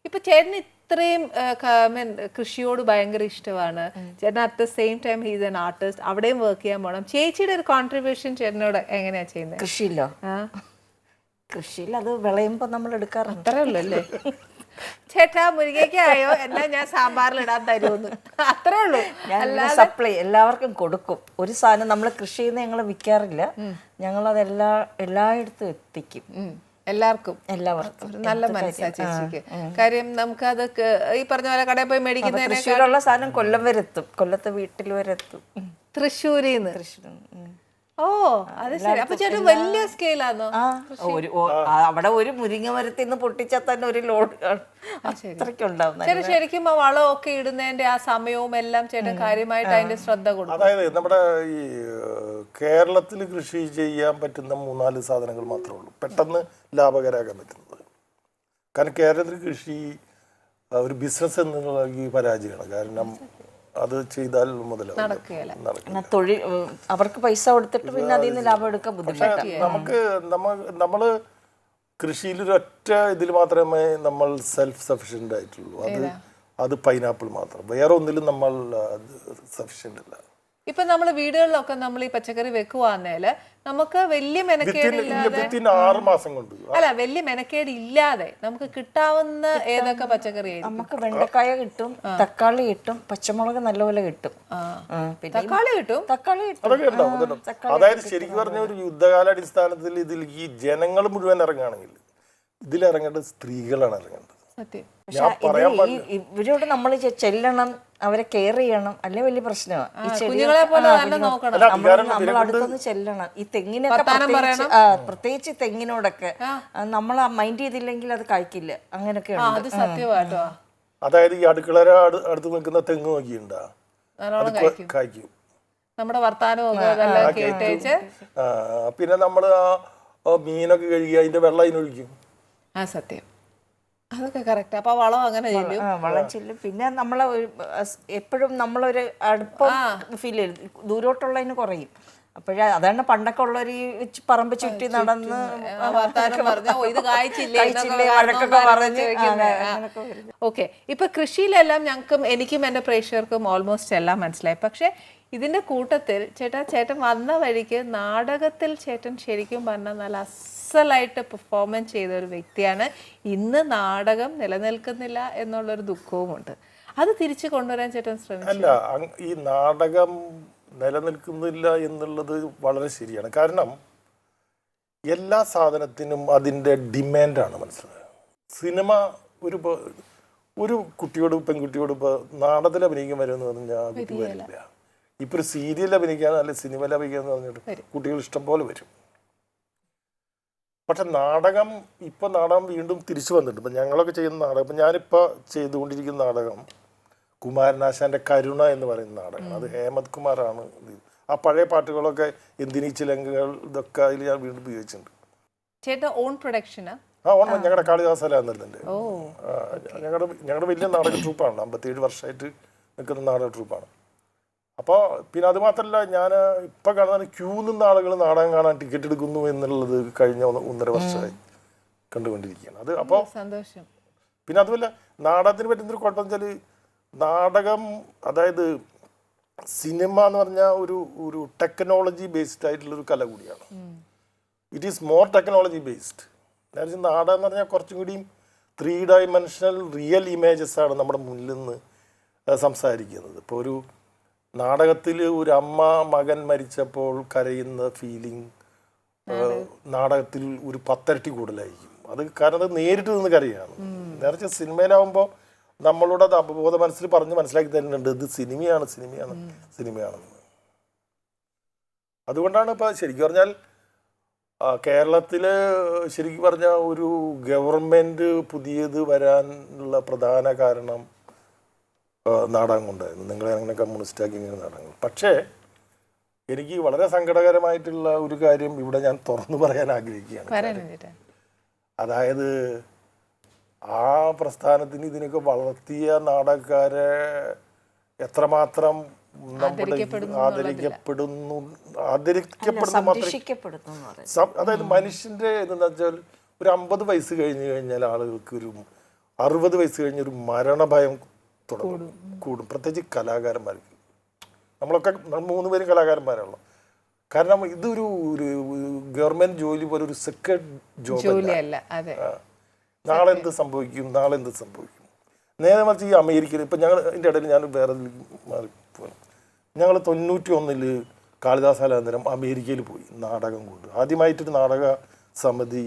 ഇപ്പൊ ചേട്ടന് ഇത്രയും കൃഷിയോട് ഭയങ്കര ഇഷ്ടമാണ് ചേട്ടൻ. At the same time he's an artist, അവിടെയും വർക്ക് ചെയ്യാൻ പോകണം. ചേച്ചിയുടെ ഒരു കോൺട്രിബ്യൂഷൻ ചേട്ടനോട് എങ്ങനെയാ ചെയ്യുന്നത്? കൃഷിയിലോ? കൃഷിയിൽ അത് വിളയുമ്പോ നമ്മൾ എടുക്കാറുണ്ട്. അത്രേ ഉള്ളൂ അല്ലേ? ചേട്ടാ മുരിങ്ങയ്ക്കായോ എന്നാ ഞാൻ സാമ്പാറിൽ ഇടാൻ തരുമെന്ന്, അത്രേ ഉള്ളൂ. സപ്ലൈ എല്ലാവർക്കും കൊടുക്കും. ഒരു സാധനം നമ്മൾ കൃഷി ചെയ്യുന്ന ഞങ്ങൾ വിൽക്കാറില്ല, ഞങ്ങളത് എല്ലായിടത്തും എത്തിക്കും. എല്ലാവർക്കും നല്ല മനസ്സാ ചേച്ചിക്ക്. കാര്യം നമുക്കത് ഈ പറഞ്ഞ പോലെ കടയിൽ പോയി മേടിക്കുന്നതിന് തൃശ്ശൂരുള്ള സാധനം കൊല്ലം വരെ എത്തും, കൊല്ലത്തെ വീട്ടിൽ വരെ എത്തും. തൃശ്ശൂരിന്ന്. ഓ അത് ശരി. അപ്പൊ ചേട്ടൻ വലിയ സ്കെയിലാണോ? അവിടെ ഒരു മുരിങ്ങ മരത്തിൽ നിന്ന് പൊട്ടിച്ചാൽ തന്നെ ഒരു ലോഡ് അത്രയ്ക്കുണ്ടാവും. ചേട്ടൻ ശരിക്കും ആ വളമൊക്കെ ഇടുന്നതിന്റെ ആ സമയവും എല്ലാം ചേട്ടൻ കാര്യമായിട്ട് അതിന്റെ ശ്രദ്ധ കൊടുക്കും. അതായത് നമ്മുടെ ഈ കേരളത്തിൽ കൃഷി ചെയ്യാൻ പറ്റുന്ന 3-4 സാധനങ്ങൾ മാത്രമേ ഉള്ളൂ പെട്ടെന്ന് ലാഭകരമാക്കാൻ പറ്റുന്നത്. കാരണം കേരളത്തിൽ കൃഷി ഒരു ബിസിനസ് എന്നുള്ള പരാജയമാണ്. കാരണം അത് ചെയ്താൽ മുതലാവും. തൊഴിൽ അവർക്ക് പൈസ കൊടുത്തിട്ട് പിന്നെ അതിൽ നിന്ന് ലാഭം എടുക്കാൻ ബുദ്ധിമുട്ടാണ്. നമ്മള് കൃഷിയിൽ ഒരൊറ്റ ഇതിൽ മാത്രമേ നമ്മൾ സെൽഫ് സഫിഷ്യന്റ് ആയിട്ടുള്ളൂ. അത് പൈനാപ്പിൾ മാത്രം, വേറെ ഒന്നിലും നമ്മൾ സഫിഷ്യന്റ് അല്ല. ഇപ്പൊ നമ്മള് വീടുകളിലൊക്കെ നമ്മൾ ഈ പച്ചക്കറി വെക്കുവാന്നേല് നമുക്ക് വലിയ മെനക്കേടില്ലാതെ 6 മാസം കൊണ്ട് അല്ല വലിയ മെനക്കേട് ഇല്ലാതെ നമുക്ക് കിട്ടാവുന്ന ഏതൊക്കെ പച്ചക്കറി? നമുക്ക് വെണ്ടക്കായ കിട്ടും, തക്കാളി കിട്ടും, പച്ചമുളക് നല്ലപോലെ കിട്ടും. തക്കാളി കിട്ടും. അതൊക്കെ ഉണ്ടാവും. അതായത് ശരിക്കും പറഞ്ഞ ഒരു യുദ്ധകാലാടിസ്ഥാനത്തിൽ ഇതിൽ ഈ ജനങ്ങൾ മുഴുവൻ ഇറങ്ങുകയാണെങ്കിൽ ഇതിലിറങ്ങേണ്ടത് സ്ത്രീകളാണ് ഇറങ്ങേണ്ടത്. ഇവരോട് നമ്മൾ ചെല്ലണം, അവരെ കെയർ ചെയ്യണം, അല്ലെ വലിയ പ്രശ്നമാണ്. നമ്മൾ അടുത്തൊന്ന് ചെല്ലണം. ഈ തെങ്ങിനൊക്കെ പ്രത്യേകിച്ച് തെങ്ങിനോടൊക്കെ നമ്മൾ മൈൻഡ് ചെയ്തില്ലെങ്കിൽ അത് കായ്ക്കില്ല. അങ്ങനെയൊക്കെ അതായത് ഈ അടുക്കള അടുത്ത് നിൽക്കുന്ന തെങ്ങ് നോക്കിണ്ടാ കായ്ക്കും. നമ്മുടെ വർത്താനം പിന്നെ നമ്മള് മീനൊക്കെ കഴുകി അതിന്റെ വെള്ളം അതിനൊഴിക്കും. സത്യം, അതൊക്കെ കറക്റ്റ്. അപ്പൊ വളം അങ്ങനെ വളം ചെല്ലും. പിന്നെ നമ്മളെ എപ്പോഴും നമ്മളൊരു അടുപ്പം ഫീൽ ചെയ്യും, ദൂരോട്ടുള്ളതിന് കുറയും. അപ്പോഴേ അതാണ് പണ്ടൊക്കെ ഉള്ളൊരു പറമ്പ് ചുറ്റി നടന്ന് വഴക്കൊക്കെ പറഞ്ഞ്. ഓക്കെ, ഇപ്പൊ കൃഷിയിലെല്ലാം ഞങ്ങൾക്കും എനിക്കും എന്റെ പ്രേക്ഷകർക്കും ഓൾമോസ്റ്റ് എല്ലാം മനസ്സിലായി. പക്ഷെ ഇതിന്റെ കൂട്ടത്തിൽ ചേട്ടൻ വന്ന വഴിക്ക് നാടകത്തിൽ ചേട്ടൻ ശരിക്കും പറഞ്ഞാൽ നല്ല അസലായിട്ട് പെർഫോമൻസ് ചെയ്ത ഒരു വ്യക്തിയാണ്. ഇന്ന് നാടകം നിലനിൽക്കുന്നില്ല എന്നുള്ളൊരു ദുഃഖവുമുണ്ട്. അത് തിരിച്ചു കൊണ്ടുവരാൻ ചേട്ടൻ ശ്രമിച്ചു. അല്ല, ഈ നാടകം നിലനിൽക്കുന്നില്ല എന്നുള്ളത് വളരെ ശരിയാണ്. കാരണം എല്ലാ സാധനത്തിനും അതിൻ്റെ ഡിമാൻഡാണ്. മനസ്സിലായത്? സിനിമ ഒരു കുട്ടിയോട് പെൺകുട്ടിയോട് ഇപ്പോൾ നാടകത്തിൽ അഭിനയിക്കാൻ വരുമെന്ന് പറഞ്ഞാൽ കുട്ടി വരില്ല. ഇപ്പൊ ഒരു സീരിയൽ അഭിനയിക്കാൻ അല്ലെങ്കിൽ സിനിമയിൽ അഭിനയിക്കാന്ന് പറഞ്ഞിട്ട് കുട്ടികൾ ഇഷ്ടം പോലെ വരും. പക്ഷെ നാടകം വീണ്ടും തിരിച്ചു വന്നിട്ടുണ്ട്. ഇപ്പം ഞങ്ങളൊക്കെ ചെയ്യുന്ന നാടകം, ഇപ്പം ഞാനിപ്പോൾ ചെയ്തുകൊണ്ടിരിക്കുന്ന നാടകം കുമാരനാശാൻ്റെ കരുണ എന്ന് പറയുന്ന നാടകം. അത് ഹേമന്ത് കുമാറാണ്. ആ പഴയ പാട്ടുകളൊക്കെ എന്തിനീ ചിലങ്കുകൾ ഇതൊക്കെ അതിൽ ഞാൻ വീണ്ടും ഉപയോഗിച്ചിട്ടുണ്ട്. ഓൺ പ്രൊഡക്ഷനാ? ഞങ്ങളുടെ കാളിദാസലാന്നിരുന്നുണ്ട്. ഞങ്ങളുടെ വലിയ നാടക ട്രൂപ്പാണ്. 57 വർഷമായിട്ട് നിൽക്കുന്ന നാടക ട്രൂപ്പാണ്. അപ്പോൾ പിന്നെ അത് മാത്രമല്ല, ഞാൻ ഇപ്പം കാണുന്ന ക്യൂ നിന്ന ആളുകൾ നാടകം കാണാൻ ടിക്കറ്റ് എടുക്കുന്നു എന്നുള്ളത് കഴിഞ്ഞ 1.5 വർഷമായി കണ്ടുകൊണ്ടിരിക്കുകയാണ്. അത് അപ്പോൾ സന്തോഷം. പിന്നെ അതുമല്ല, നാടകത്തിന് പറ്റുന്നൊരു കുഴപ്പം വെച്ചാൽ നാടകം, അതായത് സിനിമ എന്ന് പറഞ്ഞാൽ ഒരു ടെക്നോളജി ബേസ്ഡ് ആയിട്ടുള്ളൊരു കല കൂടിയാണ്. It is more technology based. നാടകം എന്ന് പറഞ്ഞാൽ കുറച്ചും കൂടിയും 3 ഡയമെൻഷണൽ റിയൽ ഇമേജസ് ആണ് നമ്മുടെ മുന്നിൽ നിന്ന് സംസാരിക്കുന്നത്. ഇപ്പോൾ ഒരു നാടകത്തിൽ ഒരു അമ്മ മകൻ മരിച്ചപ്പോൾ കരയുന്ന ഫീലിംഗ് നാടകത്തിൽ ഒരു 10 ഇരട്ടി കൂടുതലായിരിക്കും. അത് കാരണം അത് നേരിട്ട് നിന്ന് കരയാണ്. നേരത്തെ സിനിമയിലാവുമ്പോൾ നമ്മളോട് അത് അബോധ മനസ്സിൽ പറഞ്ഞ് മനസ്സിലാക്കി തരുന്നുണ്ട്, ഇത് സിനിമയാണെന്ന്. അതുകൊണ്ടാണ് ഇപ്പോൾ ശരിക്കും പറഞ്ഞാൽ കേരളത്തിൽ ശരിക്കും പറഞ്ഞാൽ ഒരു ഗവൺമെൻറ് പുതിയത് വരാനുള്ള പ്രധാന കാരണം നാടകം കൊണ്ടായിരുന്നു. നിങ്ങളെ അങ്ങനെ കമ്മ്യൂണിസ്റ്റാക്കി ഇങ്ങനെ നാടകങ്ങൾ. പക്ഷേ എനിക്ക് വളരെ സങ്കടകരമായിട്ടുള്ള ഒരു കാര്യം ഇവിടെ ഞാൻ തുറന്നു പറയാൻ ആഗ്രഹിക്കുകയാണ്. അതായത് ആ പ്രസ്ഥാനത്തിന് ഇതിനൊക്കെ വളർത്തിയ നാടകക്കാരെ എത്രമാത്രം ആദരിക്കപ്പെടുന്നു അതായത് മനുഷ്യന്റെ എന്താ വെച്ചാൽ ഒരു 50 വയസ്സ് കഴിഞ്ഞു കഴിഞ്ഞാൽ ആളുകൾക്ക് 60 വയസ്സ് കഴിഞ്ഞൊരു മരണഭയം കൂടും, പ്രത്യേകിച്ച് കലാകാരന്മാർക്ക്. നമ്മളൊക്കെ 3 പേരും കലാകാരന്മാരാണല്ലോ. കാരണം ഇതൊരു ഗവൺമെന്റ് ജോലി പോലെ ഒരു സെക്യൂർഡ് ജോലിയല്ല. അതെ, നാളെ എന്ത് സംഭവിക്കും. നേരെ മറിച്ച് ഈ അമേരിക്കയിൽ ഇപ്പം ഞങ്ങൾ ഇതിൻ്റെ ഇടയിൽ ഞാൻ വേറെ മാറിപ്പോയി. ഞങ്ങൾ 91 കാളിദാസാനന്തരം അമേരിക്കയിൽ പോയി നാടകം കൊണ്ട്. ആദ്യമായിട്ടൊരു നാടക സമിതി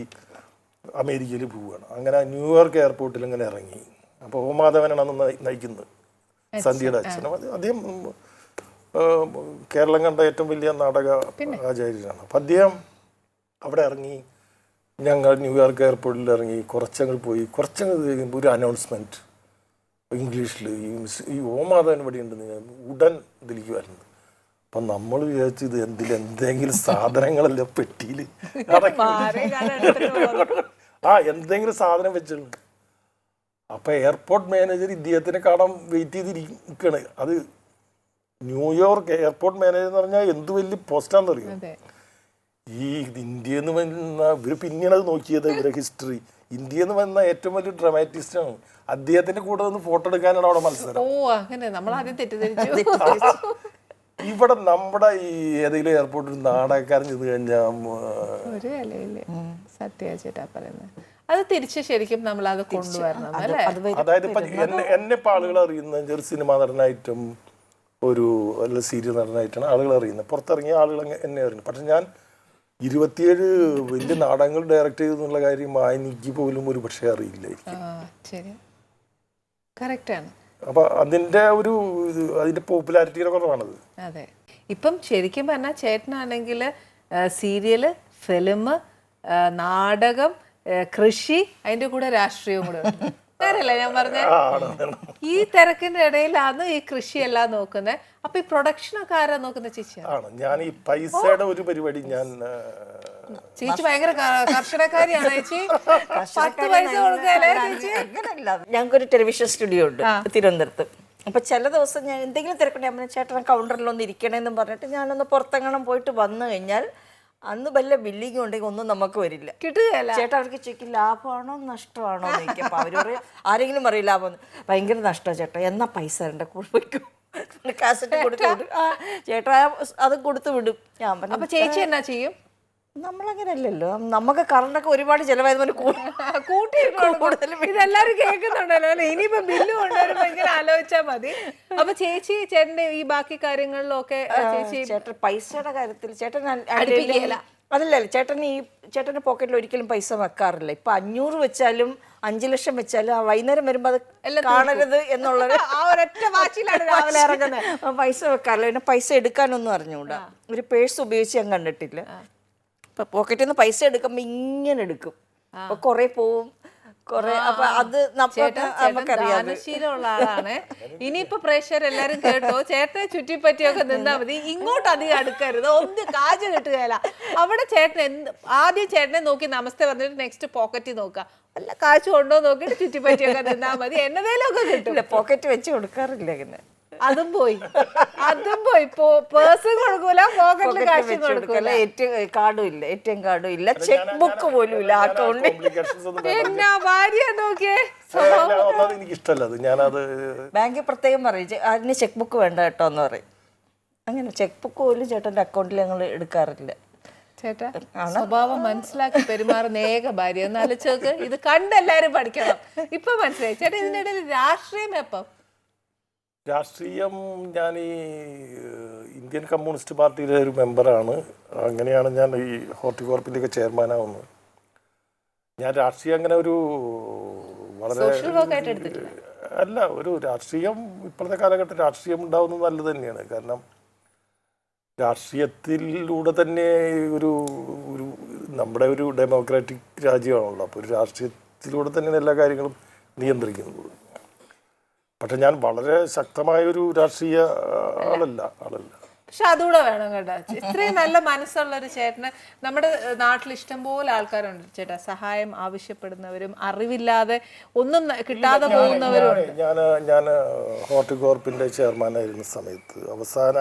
അമേരിക്കയിൽ പോവുകയാണ്. അങ്ങനെ ന്യൂയോർക്ക് എയർപോർട്ടിൽ ഇങ്ങനെ ഇറങ്ങി. അപ്പോൾ ഓമാധവനാണ് അന്ന് നയിക്കുന്നത്, സന്ധ്യയുടെ അച്ഛനും. അദ്ദേഹം കേരളം കണ്ട ഏറ്റവും വലിയ നാടക ആചാര്യനാണ്. അപ്പം അദ്ദേഹം അവിടെ ഇറങ്ങി. ഞങ്ങൾ ന്യൂയോർക്ക് എയർപോർട്ടിൽ ഇറങ്ങി. കുറച്ചങ്ങ് കഴിയുമ്പോൾ ഒരു അനൗൺസ്മെൻറ്റ് ഇംഗ്ലീഷിൽ, ഈ ഓമാധവൻ ഇവിടെ ഉണ്ടെന്ന് ഞാൻ ഉടൻ ഇതിലേക്ക് വരുന്നത്. അപ്പം നമ്മൾ വിചാരിച്ചു ഇത് എന്തെങ്കിലും സാധനങ്ങളല്ല പെട്ടിയിൽ എന്തെങ്കിലും സാധനം വെച്ചുള്ളൂ. അപ്പം എയർപോർട്ട് മാനേജർ ഇദ്ദേഹത്തിനെ കാണാൻ വെയിറ്റ് ചെയ്തിരിക്കുകയാണ്. അത് ന്യൂയോർക്ക് എയർപോർട്ട് മാനേജർ എന്ന് പറഞ്ഞാൽ എന്ത് വലിയ പോസ്റ്റാന്ന് അറിയും. ഈ ഇന്ത്യയിൽ നിന്ന് വന്ന ഇവർ പിന്നെയാണ് അത് നോക്കിയത്, ഇവരെ ഹിസ്റ്ററി. ഇന്ത്യയിൽ നിന്ന് വന്ന ഏറ്റവും വലിയ ഡ്രാമാറ്റിസ്റ്റാണ്. അദ്ദേഹത്തിന്റെ കൂടെ ഒന്ന് ഫോട്ടോ എടുക്കാനാണ് അവിടെ മത്സരം. ഇവിടെ നമ്മുടെ ഈ ഏതെങ്കിലും എയർപോർട്ടിൽ നാടകക്കാരൻ ചെന്ന് കഴിഞ്ഞാൽ സത്യാചേട്ടാ പറയുന്നത് അത് തിരിച്ച് ശരിക്കും നമ്മൾ അത് കൊണ്ടുവരണം അല്ലേ. അതായത് ഇപ്പൊ എന്നെ ഇപ്പൊ ആളുകൾ അറിയുന്ന ഒരു സിനിമാ നടനായിട്ടും ഒരു സീരിയൽ നടനായിട്ടാണ് ആളുകൾ അറിയുന്നത്. പുറത്തിറങ്ങിയ ആളുകൾ എന്നെ അറിയുന്നത്. പക്ഷെ ഞാൻ 27 വലിയ നാടകങ്ങൾ ഡയറക്റ്റ് ചെയ്തെന്നുള്ള കാര്യം എനിക്ക് പോലും ഒരു പക്ഷേ അറിയില്ല. അപ്പൊ അതിന്റെ പോപ്പുലാരിറ്റിയുടെ കുറവാണത്. അതെ, ഇപ്പം ശരിക്കും പറഞ്ഞാൽ ചേട്ടനാണെങ്കിൽ സീരിയല്, ഫിലിം, നാടകം, കൃഷി, അതിന്റെ കൂടെ രാഷ്ട്രീയവും കൂടെ നേരല്ലേ ഞാൻ പറഞ്ഞ. ഈ തിരക്കിന്റെ ഇടയിലാണ് ഈ കൃഷിയെല്ലാം നോക്കുന്നത്. അപ്പൊ ഈ പ്രൊഡക്ഷനൊക്കെ ആരാ നോക്കുന്നത്? ചേച്ചിയാണ്. ഞാൻ ഈ പൈസയുടെ ഒരു പരിപാടി ചേച്ചി ഭയങ്കര കർഷകക്കാരിയാണ് ചേച്ചി. 10 പൈസ കൊടുക്കാല്ലേ ചേച്ചി? ഞങ്ങൾക്കൊരു ടെലിവിഷൻ സ്റ്റുഡിയോ ഉണ്ട് തിരുവനന്തപുരത്ത്. അപ്പൊ ചില ദിവസം ഞാൻ എന്തെങ്കിലും തിരക്കുണ്ടെങ്കിൽ ചേട്ടൻ കൗണ്ടറിലൊന്ന് ഇരിക്കണേന്നും പറഞ്ഞിട്ട് ഞാനൊന്ന് പുറത്തെങ്ങണം പോയിട്ട് വന്നു കഴിഞ്ഞാൽ അന്ന് വല്ല ബില്ലിങ് ഉണ്ടെങ്കിൽ ഒന്നും നമുക്ക് വരില്ല, കിട്ടുകയല്ല. ചേട്ടാ അവർക്ക് ചോദിക്കും ലാഭമാണോ നഷ്ടമാണോ എന്ന് ചോദിക്കും. അപ്പൊ അവര് പറയും, ആരെങ്കിലും പറയും ലാഭം, ഭയങ്കര നഷ്ടമാണ് ചേട്ടാ, എന്നാ പൈസ തരണ്ട, വയ്ക്കും, കാസറ്റ് കൊടുത്തു വിടും. ചേട്ടാ അത് കൊടുത്തു വിടും. ഞാൻ പറഞ്ഞു അപ്പൊ ചേച്ചി എന്നാ ചെയ്യും? നമ്മളങ്ങനെ അല്ലല്ലോ, നമുക്ക് കറണ്ടൊക്കെ ഒരുപാട് ചെലവായതുപോലെ ഇതെല്ലാരും കേൾക്കുന്നുണ്ടല്ലോ അല്ലെ. ഇനിയിപ്പോ ബില്ല് കൊണ്ടുവരുമ്പോ ഇങ്ങനെ ആലോചിച്ചാൽ മതി. അപ്പൊ ചേട്ടന്റെ ഈ ബാക്കി കാര്യങ്ങളിലൊക്കെ ചേട്ടൻ പൈസയുടെ കാര്യത്തിൽ ചേട്ടൻ അതല്ല, ചേട്ടന്റെ പോക്കറ്റിൽ ഒരിക്കലും പൈസ വെക്കാറില്ല. ഇപ്പൊ 500 വെച്ചാലും 5 ലക്ഷം വെച്ചാലും ആ വൈകുന്നേരം വരുമ്പോ അത് കാണരുത് എന്നുള്ളത് രാവിലെ ഇറങ്ങുന്നത്. പൈസ വെക്കാറില്ല. പിന്നെ പൈസ എടുക്കാനൊന്നും അറിഞ്ഞുകൂടാ. ഒരു പേഴ്സ് ഉപയോഗിച്ച് ഞാൻ കണ്ടിട്ടില്ല. ഇപ്പൊ പോക്കറ്റിൽ നിന്ന് പൈസ എടുക്കുമ്പോ ഇങ്ങനെ എടുക്കും. അപ്പൊ കൊറേ പോവും, കൊറേ. അപ്പൊ അത് നമുക്കറിയാം ആളാണ്. ഇനിയിപ്പോ പ്രേക്ഷകർ എല്ലാരും കേട്ടോ, ചേട്ടനെ ചുറ്റിപ്പറ്റിയൊക്കെ നിന്നാ മതി, ഇങ്ങോട്ട് അധികം അടുക്കരുത്, ഒന്ന് കാജ് കിട്ടുകയല്ല. അവിടെ ആദ്യം ചേട്ടനെ നോക്കി നമസ്തേ പറഞ്ഞിട്ട് നെക്സ്റ്റ് പോക്കറ്റ് നോക്കുക, അല്ല കാശ് കൊണ്ടോ നോക്കിയിട്ട് ചുറ്റിപ്പറ്റിയൊക്കെ നിന്നാ മതി, എന്നതേലൊക്കെ കിട്ടില്ല. പോക്കറ്റ് വെച്ച് കൊടുക്കാറില്ല അങ്ങനെ. അതും പോയി പേഴ്സും കൊടുക്കൂല, പോക്കറ്റിൽ കാശ് കൊടുക്കൂല, കാർഡും ഇല്ല, കാർഡും ഇല്ല, ചെക്ക് ബുക്ക് പോലും ഇല്ല അക്കൗണ്ടിൽ. എന്നാ ഭാര്യ നോക്കിയേ. എനിക്ക് ഇഷ്ടമല്ല ഞാനത്. ബാങ്കിൽ പ്രത്യേകം പറയും അതിന് ചെക്ക് ബുക്ക് വേണ്ട കേട്ടോ എന്ന് പറയും. അങ്ങനെ ചെക്ക് ബുക്ക് പോലും ചേട്ടൻ്റെ അക്കൗണ്ടിൽ ഞങ്ങൾ എടുക്കാറില്ല. ചേട്ടാ സ്വഭാവം മനസ്സിലാക്കി പെരുമാറുന്ന ഏക ഭാര്യ എന്നാലോചിച്ചോക്ക്. ഇത് കണ്ടെല്ലാരും പഠിക്കണം. ഇപ്പൊ മനസ്സിലായി ചേട്ടാ. ഇതിന്റെ ഇടയിൽ രാഷ്ട്രീയം എപ്പം? രാഷ്ട്രീയം ഞാൻ ഈ ഇന്ത്യൻ കമ്മ്യൂണിസ്റ്റ് പാർട്ടിയിലെ ഒരു മെമ്പറാണ്. അങ്ങനെയാണ് ഞാൻ ഈ ഹോർട്ടികോർപ്പിൻ്റെയൊക്കെ ചെയർമാനാവുന്നത്. ഞാൻ രാഷ്ട്രീയം അങ്ങനെ ഒരു വളരെ അല്ല, ഒരു രാഷ്ട്രീയം ഇപ്പോഴത്തെ കാലഘട്ടത്തിൽ രാഷ്ട്രീയം ഉണ്ടാവുന്നത് നല്ലത് തന്നെയാണ്. കാരണം രാഷ്ട്രീയത്തിലൂടെ തന്നെ ഒരു നമ്മുടെ ഒരു ഡെമോക്രാറ്റിക് രാജ്യമാണല്ലോ. അപ്പോൾ ഒരു രാഷ്ട്രീയത്തിലൂടെ തന്നെയാണ് എല്ലാ കാര്യങ്ങളും നിയന്ത്രിക്കുന്നത്. പക്ഷെ ഞാൻ വളരെ ശക്തമായൊരു രാഷ്ട്രീയ ആളല്ല. പക്ഷെ അതുകൂടെ വേണം കേട്ടോ. ഇത്രയും നല്ല മനസ്സുള്ള ഒരു ചേട്ടന് നമ്മുടെ നാട്ടിൽ ഇഷ്ടംപോലെ ആൾക്കാരുണ്ട് ചേട്ടാ, സഹായം ആവശ്യപ്പെടുന്നവരും അറിവില്ലാതെ ഒന്നും കിട്ടാതെ പോകുന്നവരും. ഞാൻ ഹോർട്ടികോർപ്പിന്റെ ചെയർമാനായിരുന്ന സമയത്ത് അവസാന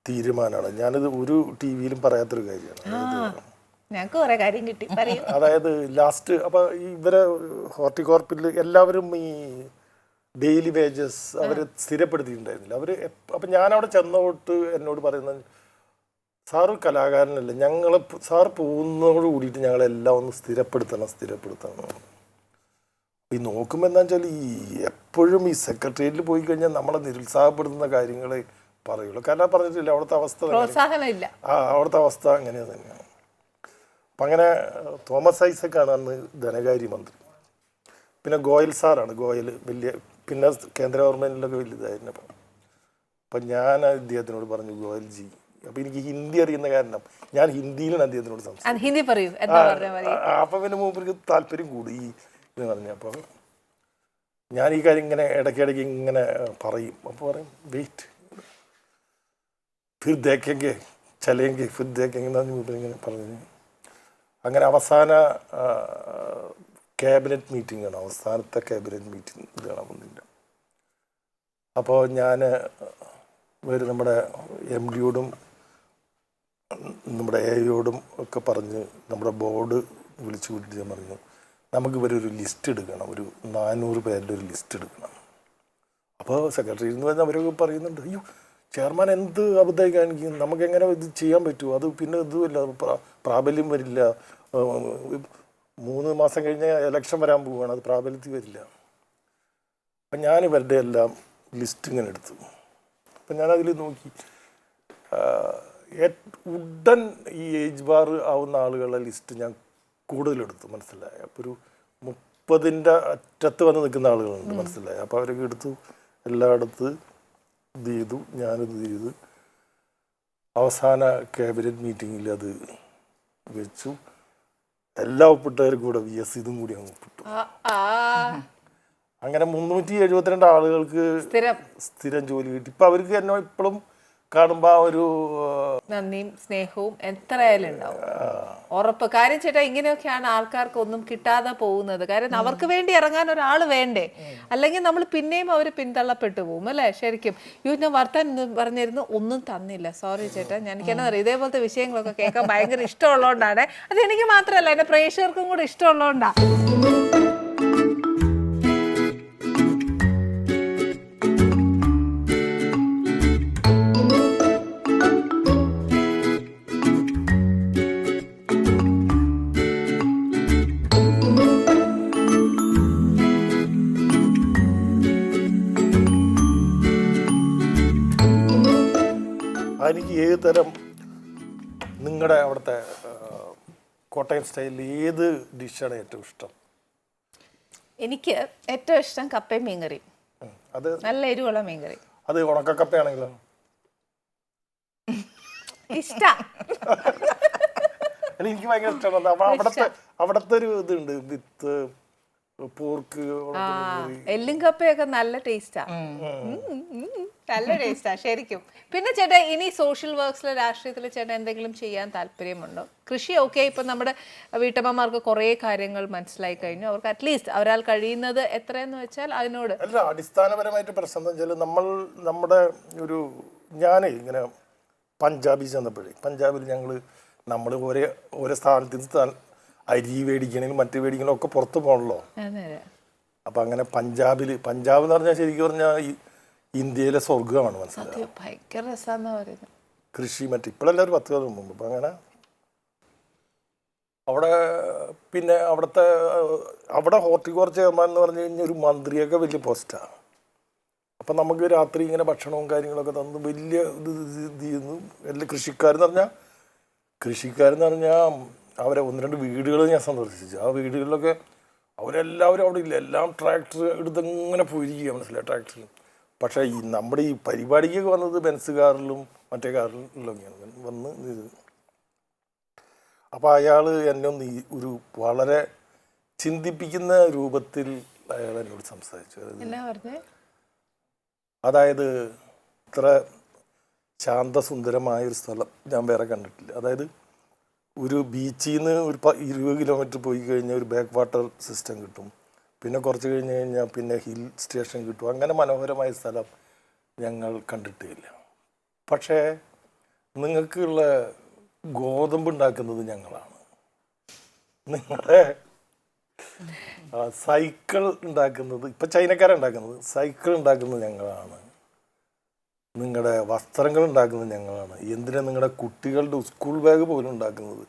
തീരുമാനമാണ്, ഞാനിത് ഒരു ടി വിയിലും പറയാത്തൊരു കാര്യമാണ്. ഞങ്ങൾക്ക് കുറെ കാര്യം കിട്ടി പറയൂ. അതായത് ലാസ്റ്റ് അപ്പോൾ ഇവരെ ഹോർട്ടികോർപ്പിൽ എല്ലാവരും ഈ ഡെയിലി വേജസ് അവർ സ്ഥിരപ്പെടുത്തിയിട്ടുണ്ടായിരുന്നില്ല. അവർ അപ്പം ഞാനവിടെ ചെന്നോട്ട് എന്നോട് പറയുന്നത്, സാറ് കലാകാരനല്ല, ഞങ്ങൾ സാറ് പോകുന്നതോട് കൂടിയിട്ട് ഞങ്ങളെല്ലാം ഒന്ന് സ്ഥിരപ്പെടുത്തണം. ഈ നോക്കുമ്പോൾ എന്താ വെച്ചാൽ ഈ എപ്പോഴും ഈ സെക്രട്ടേറിയറ്റിൽ പോയി കഴിഞ്ഞാൽ നമ്മളെ നിരുത്സാഹപ്പെടുത്തുന്ന കാര്യങ്ങളെ പറയുള്ളൂ. കാരണം പറഞ്ഞിട്ടില്ല അവിടുത്തെ അവസ്ഥ, പ്രോത്സാഹനമില്ല. അവിടുത്തെ അവസ്ഥ അങ്ങനെ തന്നെയാണ്. അപ്പം അങ്ങനെ തോമസ് ഐസക്കാണ് അന്ന് ധനകാര്യമന്ത്രി. പിന്നെ ഗോയൽ സാറാണ്, ഗോയൽ വലിയ, പിന്നെ കേന്ദ്ര ഗവൺമെൻറ്റിലൊക്കെ വലിയതായിരുന്നു. അപ്പം ഞാൻ അദ്ദേഹത്തിനോട് പറഞ്ഞു, ഗോയൽ ജി, അപ്പം എനിക്ക് ഹിന്ദി അറിയുന്ന കാരണം ഞാൻ ഹിന്ദിയിലാണ് അദ്ദേഹത്തിനോട് സംസാരിച്ചത്. ഹിന്ദി പറയൂ. അപ്പം പിന്നെ മൂപ്പർക്ക് താല്പര്യം കൂടി ഈ എന്ന് പറഞ്ഞു. അപ്പോൾ ഞാൻ ഈ കാര്യം ഇങ്ങനെ ഇടയ്ക്കിടയ്ക്ക് ഇങ്ങനെ പറയും. അപ്പോൾ പറയും, വെയിറ്റ് ഫിർ ദേखेंगे ചലേंगे ഫിർ ദേखेंगे എന്ന് മൂപ്പരിങ്ങനെ പറഞ്ഞു. അങ്ങനെ അവസാന ക്യാബിനറ്റ് മീറ്റിംഗ് ആണ്, അവസാനത്തെ ക്യാബിനറ്റ് മീറ്റിംഗ് ഇതാണ് വന്നില്ല. അപ്പോൾ ഞാൻ നമ്മുടെ എം ഡിയോടും നമ്മുടെ എയോടും ഒക്കെ പറഞ്ഞ് നമ്മുടെ ബോർഡ് വിളിച്ചു കൂട്ടിയിട്ട് ഞാൻ പറഞ്ഞു, നമുക്ക് ഇവരൊരു ലിസ്റ്റ് എടുക്കണം, ഒരു 400 പേരുടെ ഒരു ലിസ്റ്റ് എടുക്കണം. അപ്പോൾ സെക്രട്ടറി എന്ന് പറഞ്ഞാൽ അവരൊക്കെ പറയുന്നുണ്ട്, അയ്യോ ചെയർമാൻ എന്ത് അബദ്ധമായി കാണിക്കും, നമുക്കെങ്ങനെ ഇത് ചെയ്യാൻ പറ്റുമോ, അത് പിന്നെ ഇതുമില്ല, പ്രാബല്യം വരില്ല, 3 മാസം കഴിഞ്ഞ് ഇലക്ഷൻ വരാൻ പോവുകയാണ്, അത് പ്രാബല്യത്തിൽ വരില്ല. അപ്പം ഞാൻ ഇവരുടെ എല്ലാം ലിസ്റ്റ് ഇങ്ങനെ എടുത്തു. അപ്പം ഞാനതിൽ നോക്കി, ഉടൻ ഈ ഏജ് ബാർ ആവുന്ന ആളുകളുടെ ലിസ്റ്റ് ഞാൻ കൂടുതലെടുത്തു, മനസ്സിലായി. അപ്പോൾ ഒരു 30ൻ്റെ അറ്റത്ത് വന്ന് നിൽക്കുന്ന ആളുകളുണ്ട്, മനസ്സിലായി. അപ്പോൾ അവരൊക്കെ എടുത്തു, എല്ലാം എടുത്ത് ഇത് ചെയ്തു, ഞാനിത് ചെയ്തു. അവസാന ക്യാബിനറ്റ് മീറ്റിങ്ങിൽ അത് വെച്ചു. എല്ലാ ഒപ്പിട്ടവരും കൂടെ VS ഇതും കൂടി അങ്ങ് ഒപ്പിട്ടു. അങ്ങനെ 372 ആളുകൾക്ക് സ്ഥിരം ജോലി കിട്ടി. ഇപ്പം അവർക്ക് എന്നെ ഇപ്പോഴും കാണുമ്പോൾ ആ ഒരു നന്ദിയും സ്നേഹവും എത്രയായാലും ഉണ്ടാവും, ഉറപ്പ്. കാര്യം ചേട്ടാ, ഇങ്ങനെയൊക്കെയാണ് ആൾക്കാർക്ക് ഒന്നും കിട്ടാതെ പോകുന്നത്. കാര്യം അവർക്ക് വേണ്ടി ഇറങ്ങാൻ ഒരാൾ വേണ്ടേ, അല്ലെങ്കിൽ നമ്മൾ പിന്നെയും അവർ പിന്തള്ളപ്പെട്ടു പോകും അല്ലേ. ശരിക്കും ഞാൻ വർത്താൻ പറഞ്ഞിരുന്നു, ഒന്നും തന്നില്ല, സോറി ചേട്ടാ. എനിക്കെന്നാ അറിയാം, ഇതേപോലത്തെ വിഷയങ്ങളൊക്കെ കേൾക്കാൻ ഭയങ്കര ഇഷ്ടമുള്ളതുകൊണ്ടാണ്. അത് എനിക്ക് മാത്രമല്ല, എൻ്റെ പ്രേക്ഷകർക്കും കൂടെ ഇഷ്ടമുള്ളതുകൊണ്ടാണ്. എനിക്ക് ഏത് തരം നിങ്ങളുടെ അവിടുത്തെ കോട്ടയം സ്റ്റൈലിൽ ഏത് ഡിഷാണ് ഏറ്റവും ഇഷ്ടം? എനിക്ക് ഏറ്റവും ഇഷ്ടം കപ്പയും മീൻകറി. അത് നല്ല എരിവുള്ള മീൻകറി. അത് ഉണക്കക്കപ്പയാണെങ്കിലോ? ഇഷ്ടം. എനിക്ക് ഭയങ്കര ഇഷ്ടമാണ്. അവിടുത്തെ ഒരു ഇതുണ്ട്, വിത്ത് പോർക്ക്, എല്ലും കപ്പയൊക്കെ നല്ല ടേസ്റ്റാ, നല്ല ടേസ്റ്റാ ശരിക്കും. പിന്നെ ചേട്ടാ, ഇനി സോഷ്യൽ വർക്ക്സിൽ, രാഷ്ട്രീയത്തിൽ ചേട്ടാ എന്തെങ്കിലും ചെയ്യാൻ താല്പര്യമുണ്ടോ? കൃഷി ഓക്കെ, ഇപ്പം നമ്മുടെ വീട്ടമ്മമാർക്ക് കുറേ കാര്യങ്ങൾ മനസ്സിലായി കഴിഞ്ഞു. അവർക്ക് അറ്റ്ലീസ്റ്റ് അവരാൽ കഴിയുന്നത് എത്രയെന്ന് വെച്ചാൽ അതിനോട് അല്ല, അടിസ്ഥാനപരമായിട്ട് പ്രശ്നം എന്ന് വെച്ചാൽ നമ്മുടെ ഒരു ഇങ്ങനെ പഞ്ചാബിൽ ചെന്നപ്പോഴേ, പഞ്ചാബിൽ നമ്മൾ ഓരോ സ്ഥാനത്ത് അരി മേടിക്കണമെങ്കിലും മറ്റു മേടിക്കണമെങ്കിലും ഒക്കെ പുറത്ത് പോകണല്ലോ. അപ്പം അങ്ങനെ പഞ്ചാബ് എന്ന് പറഞ്ഞാൽ ശരിക്കും പറഞ്ഞാൽ ഇന്ത്യയിലെ സ്വർഗമാണ്, മനസ്സിലായി. ഭയങ്കര രസമാണെന്ന് പറയുന്നത്. കൃഷി മറ്റേ ഇപ്പോഴല്ല, ഒരു 10 കൊല്ലം മുമ്പ്. അപ്പം അങ്ങനെ പിന്നെ അവിടെ ഹോർട്ടികോർപ്പ് ചെയർമാൻ എന്ന് പറഞ്ഞു കഴിഞ്ഞാൽ ഒരു മന്ത്രിയൊക്കെ വലിയ പോസ്റ്റാണ്. അപ്പം നമുക്ക് രാത്രി ഇങ്ങനെ ഭക്ഷണവും കാര്യങ്ങളൊക്കെ തന്നു വലിയ ഇത് ചെയ്യുന്നു. എല്ലാ കൃഷിക്കാരെന്ന് പറഞ്ഞാൽ അവരെ 1-2 വീടുകൾ ഞാൻ സന്ദർശിച്ചു. ആ വീടുകളിലൊക്കെ അവരെല്ലാവരും അവിടെ ഇല്ല, എല്ലാം ട്രാക്ടർ എടുത്തങ്ങനെ പോയിരിക്കുക, മനസ്സിലായി, ട്രാക്ടറിൽ. പക്ഷേ നമ്മുടെ ഈ പരിപാടിക്കൊക്കെ വന്നത് ബെൻസ് കാറിലും മറ്റേ കാറിലൊക്കെയാണ് വന്ന് ഇത്. അപ്പോൾ അയാൾ എന്നെ ഒന്ന് ഒരു വളരെ ചിന്തിപ്പിക്കുന്ന രൂപത്തിൽ അയാൾ എന്നോട് സംസാരിച്ചു. അതായത് ഇത്ര ശാന്തസുന്ദരമായൊരു സ്ഥലം ഞാൻ വേറെ കണ്ടിട്ടില്ല. അതായത് ഒരു ബീച്ചിൽ നിന്ന് ഒരു 20 കിലോമീറ്റർ പോയി കഴിഞ്ഞാൽ ഒരു ബാക്ക് വാട്ടർ സിസ്റ്റം കിട്ടും. പിന്നെ കുറച്ച് കഴിഞ്ഞാൽ പിന്നെ ഹിൽ സ്റ്റേഷൻ കിട്ടും. അങ്ങനെ മനോഹരമായ സ്ഥലം ഞങ്ങൾ കണ്ടിട്ടില്ല. പക്ഷേ നിങ്ങൾക്കുള്ള ഗോതമ്പ് ഉണ്ടാക്കുന്നത് ഞങ്ങളാണ്. നിങ്ങളുടെ സൈക്കിൾ ഉണ്ടാക്കുന്നത് ഇപ്പം ചൈനക്കാരുണ്ടാക്കുന്നത്, സൈക്കിൾ ഉണ്ടാക്കുന്നത് ഞങ്ങളാണ്, നിങ്ങളുടെ വസ്ത്രങ്ങൾ ഉണ്ടാക്കുന്നത് ഞങ്ങളാണ്, എന്തിനാ നിങ്ങളുടെ കുട്ടികളുടെ സ്കൂൾ ബാഗ് പോലും ഉണ്ടാക്കുന്നത്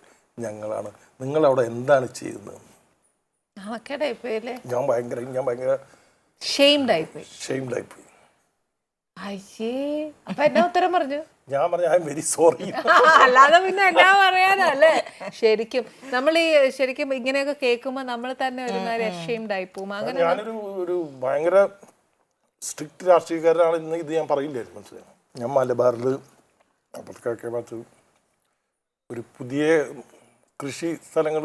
ഞങ്ങളാണ്. നിങ്ങളവിടെ എന്താണ് ചെയ്യുന്നത്? ഞാൻ ഭയങ്കര ഷെയിംഡായിപ്പോയി. അയ്യേ, അപ്പൊ എന്നാ ഉത്തരം പറഞ്ഞു? ഞാൻ പറഞ്ഞു ഐ എം വെരി സോറി. അല്ലാതെ പിന്നെ എന്നാ പറയാനല്ലേ. ശരിക്കും നമ്മൾ ഈ ശരിക്കും ഇങ്ങനെയൊക്കെ കേൾക്കുമ്പോ നമ്മൾ തന്നെ ഒരു ഷെയിംഡ് ആയി പോകും. അങ്ങനെ ഞാനൊരു ഭയങ്കര സ്ട്രിക്റ്റ് രാഷ്ട്രീയക്കാരനാണ് ഇന്ന് ഇത് ഞാൻ പറയില്ലായിരുന്നു, മനസ്സിലായി. ഞാൻ മലബാറിൽ അപ്പുറത്തേക്ക് ഒരു പുതിയ കൃഷി സ്ഥലങ്ങൾ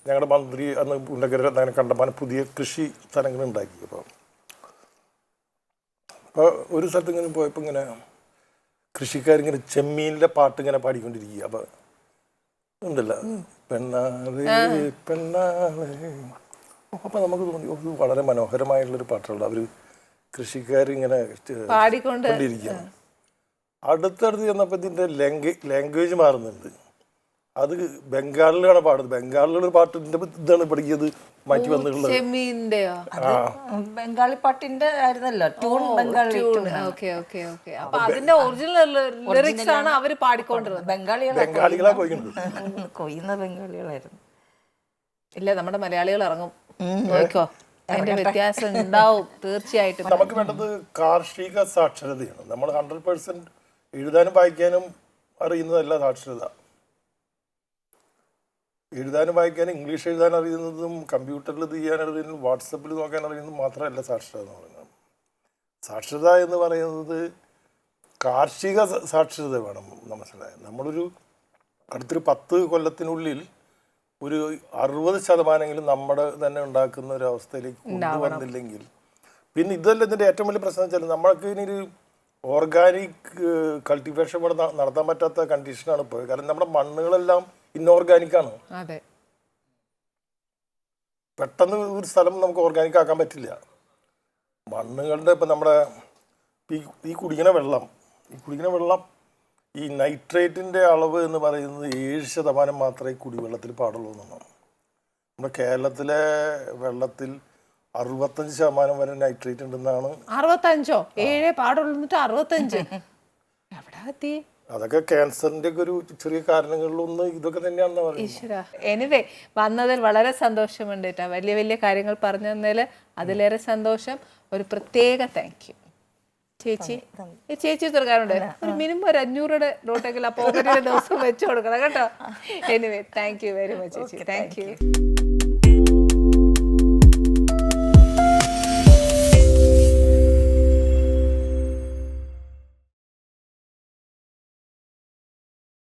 ഞങ്ങളുടെ മന്ത്രി അന്ന് ഉന്നകര അങ്ങനെ കണ്ടപ്പോൾ പുതിയ കൃഷി സ്ഥലങ്ങൾ ഉണ്ടാക്കി. അപ്പോൾ ഒരു സ്ഥലത്ത് ഇങ്ങനെ പോയപ്പോൾ ഇങ്ങനെ കൃഷിക്കാരിങ്ങനെ ചെമ്മീനിലെ പാട്ട് ഇങ്ങനെ പാടിക്കൊണ്ടിരിക്കുക. അപ്പോൾ ഉണ്ടല്ലോ പെണ്ണാളെ പെണ്ണാളെ. അപ്പോൾ നമുക്ക് തോന്നി ഇത് വളരെ മനോഹരമായിട്ടുള്ളൊരു പാട്ടുള്ള അവർ കൃഷിക്കാരിങ്ങനെ പാടിക്കൊണ്ടിരിക്കുകയാണ്. അടുത്തടുത്ത് ചെന്നപ്പോൾ ഇതിൻ്റെ ലാംഗ്വേജ് മാറുന്നുണ്ട്. അത് ബംഗാളിലാണ് പാടുന്നത്. ബംഗാളിലുള്ള പാട്ടിന്റെ ഇതാണ് പഠിക്കുന്നത് മാറ്റി വന്നിട്ടുള്ളത്. ബംഗാളി പാട്ടിന്റെ ആയിരുന്നല്ലോ ട്യൂൺ. ബംഗാളി അപ്പൊ അതിന്റെ ഒറിജിനൽ ലിറിക്സ് ആണ് അവര് പാടിക്കൊണ്ടിരുന്നത്. ബംഗാളികളാ കൊയ്യുന്ന ബംഗാളികളായിരുന്നു. ഇല്ല, നമ്മുടെ മലയാളികൾ ഇറങ്ങും, നോക്കോ. അതിന്റെ വ്യത്യാസം ഉണ്ടാവും തീർച്ചയായിട്ടും. നമുക്ക് വേണ്ടത് കാർഷിക സാക്ഷരതയാണ്. നമ്മൾ 100% എഴുതാനും വായിക്കാനും അറിയുന്നതല്ല സാക്ഷരത. എഴുതാനും വായിക്കാനും ഇംഗ്ലീഷ് എഴുതാൻ അറിയുന്നതും കമ്പ്യൂട്ടറിൽ ഇത് ചെയ്യാൻ അറിയുന്നതും വാട്സപ്പിൽ നോക്കാൻ അറിയുന്നതും മാത്രമല്ല സാക്ഷരത എന്ന് പറയുന്നത്. സാക്ഷരത എന്ന് പറയുന്നത് കാർഷിക സാക്ഷരത വേണം. മനസ്സിലായത് നമ്മളൊരു അടുത്തൊരു 10 കൊല്ലത്തിനുള്ളിൽ ഒരു 60% നമ്മുടെ തന്നെ ഉണ്ടാക്കുന്ന ഒരു അവസ്ഥയിലേക്ക് കൊണ്ടുവന്നില്ലെങ്കിൽ പിന്നെ ഇതല്ല ഇതിൻ്റെ ഏറ്റവും വലിയ പ്രശ്നം വെച്ചാൽ നമ്മൾക്ക് ഇനി ഒരു ഓർഗാനിക് കൾട്ടിവേഷൻ ഇവിടെ നടത്താൻ പറ്റാത്ത കണ്ടീഷനാണ് ഇപ്പോൾ. കാരണം നമ്മുടെ മണ്ണുകളെല്ലാം ഇൻഓർഗാനിക്കാണ്. പെട്ടെന്ന് ഒരു സ്ഥലം നമുക്ക് ഓർഗാനിക് ആക്കാൻ പറ്റില്ല. മണ്ണുകളുടെ ഇപ്പം നമ്മുടെ ഈ കുടിക്കുന്ന വെള്ളം ഈ നൈട്രേറ്റിൻ്റെ അളവ് എന്ന് പറയുന്നത് 7% മാത്രമേ കുടിവെള്ളത്തിൽ പാടുള്ളൂ എന്നാണ്. നമ്മുടെ കേരളത്തിലെ വെള്ളത്തിൽ 65% വരെ നൈട്രേറ്റ് ഉണ്ടെന്നാണ്. 65? 7 പാടുള്ളൂ, 65? അതൊക്കെ ക്യാൻസറിന്റെ ഒക്കെ ഒരു ചെറിയ കാരണങ്ങളിലൊന്ന് ഇതൊക്കെ തന്നെയാണെന്ന് പറയുന്നത്. എനിവേ, വന്നതിൽ വളരെ സന്തോഷമുണ്ട് കേട്ടോ. വലിയ വലിയ കാര്യങ്ങൾ പറഞ്ഞു തന്നതിൽ അതിലേറെ സന്തോഷം. ഒരു പ്രത്യേക താങ്ക് യു ചേച്ചി. ഈ ചേച്ചി തുറക്കാറുണ്ട് ഒരു മിനിമം ഒരു 500 നോട്ടെങ്കിലും ആ പോക്കറ്റിലെ ദിവസം വെച്ചു കൊടുക്കണം കേട്ടോ. Anyway, thank you very much ചേച്ചി. Thank U.